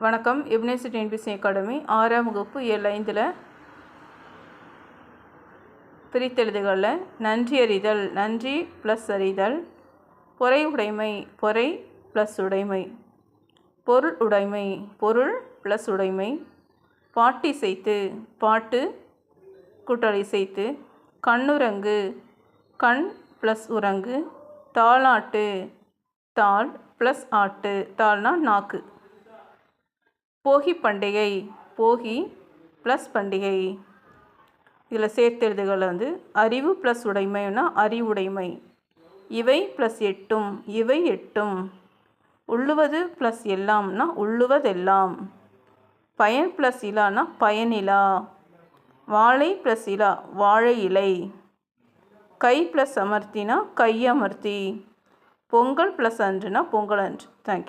வணக்கம். எபினேசு TNPSC academy 6ஆம் வகுப்பு இயல் 5ல் பிரித்தெழுதுகளில் நன்றி அறிதல், நன்றி ப்ளஸ் அறிதல், பொறை உடைமை, பொறை ப்ளஸ் உடைமை, பொருள் உடைமை, பொருள் ப்ளஸ் உடைமை, பாட்டிசைத்து, பாட்டு கூட்டல் இசைத்து, கண்ணுரங்கு, கண் ப்ளஸ் உரங்கு, தாலாட்டு, தாள் ப்ளஸ் ஆட்டு, தாள்னா நாக்கு, போகி பண்டிகை, போகி ப்ளஸ் பண்டிகை. இதில் சேர்த்தெழுதுகள் அறிவு ப்ளஸ் உடைமைனா அறிவுடைமை, இவை ப்ளஸ் எட்டும், இவை எட்டும், உள்ளுவது ப்ளஸ் எல்லாம்னா உள்ளுவதெல்லாம், பயன் ப்ளஸ் இலானா பயனிலா, வாழை ப்ளஸ் இலா வாழை இலை, கை ப்ளஸ் அமர்த்தினா கையமர்த்தி, பொங்கல் ப்ளஸ் அன்றுனா பொங்கல் அன்று. தேங்க்யூ.